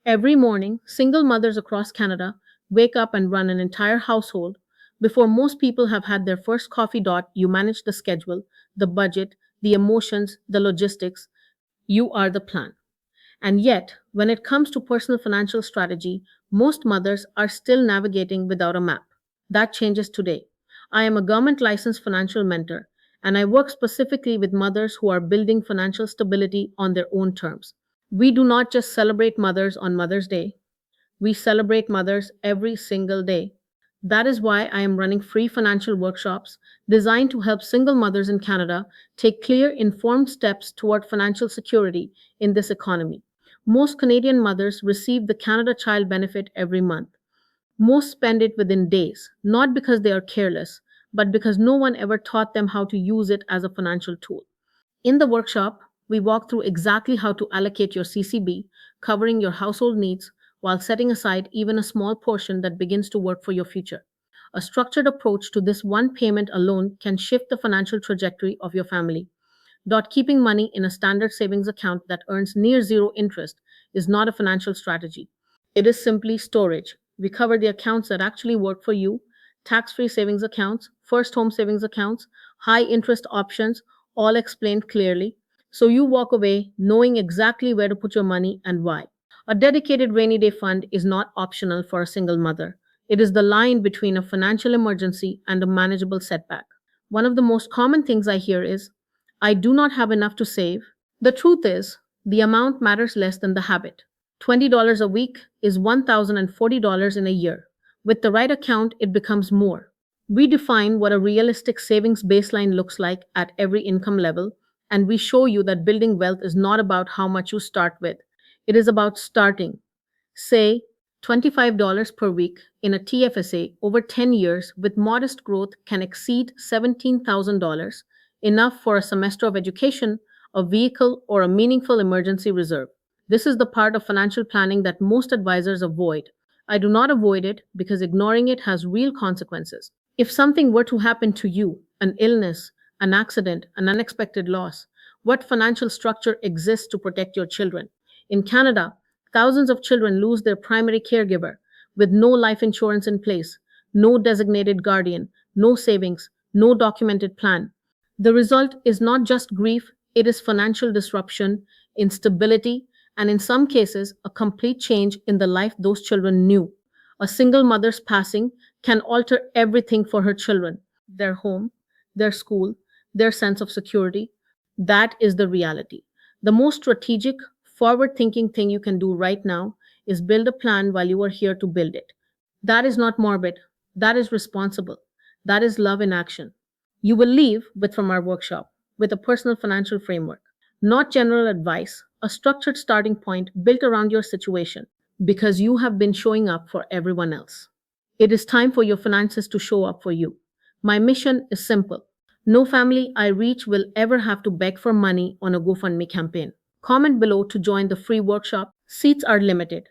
Every morning, single mothers across Canada wake up and run an entire household. Before most people have had their first coffee dot, you manage the schedule, the budget, the emotions, the logistics. You are the plan. And yet, when it comes to personal financial strategy, most mothers are still navigating without a map. That changes today. I am a government licensed financial mentor, and I work specifically with mothers who are building financial stability on their own terms. We do not just celebrate mothers on Mother's Day, we celebrate mothers every single day. That is why I am running free financial workshops designed to help single mothers in Canada take clear, informed steps toward financial security in this economy. Most Canadian mothers receive the Canada Child Benefit every month. Most spend it within days, not because they are careless, but because no one ever taught them how to use it as a financial tool. In the workshop, we walk through exactly how to allocate your CCB, covering your household needs while setting aside even a small portion that begins to work for your future. A structured approach to this one payment alone can shift the financial trajectory of your family. Keeping money in a standard savings account that earns near zero interest is not a financial strategy. It is simply storage. We cover the accounts that actually work for you: tax free savings accounts, first home savings accounts, high interest options, all explained clearly. So you walk away knowing exactly where to put your money and why. A dedicated rainy day fund is not optional for a single mother. It is the line between a financial emergency and a manageable setback. One of the most common things I hear is, I do not have enough to save. The truth is, the amount matters less than the habit. $20 a week is $1,040 in a year. With the right account, it becomes more. We define what a realistic savings baseline looks like at every income level, and we show you that building wealth is not about how much you start with. It is about starting. Say, $25 per week in a TFSA over 10 years with modest growth can exceed $17,000, enough for a semester of education, a vehicle, or a meaningful emergency reserve. This is the part of financial planning that most advisors avoid. I do not avoid it because ignoring it has real consequences. If something were to happen to you, an illness, an accident, an unexpected loss, what financial structure exists to protect your children? In Canada, thousands of children lose their primary caregiver with no life insurance in place, no designated guardian, no savings, no documented plan. The result is not just grief, it is financial disruption, instability, and in some cases, a complete change in the life those children knew. A single mother's passing can alter everything for her children: their home, their school, their sense of security. That is the reality. The most strategic, forward thinking thing you can do right now is build a plan while you are here to build it. That is not morbid, that is responsible. That is love in action. You will leave with from our workshop with a personal financial framework, not general advice, a structured starting point built around your situation because you have been showing up for everyone else. It is time for your finances to show up for you. My mission is simple. No family I reach will ever have to beg for money on a GoFundMe campaign. Comment below to join the free workshop. Seats are limited.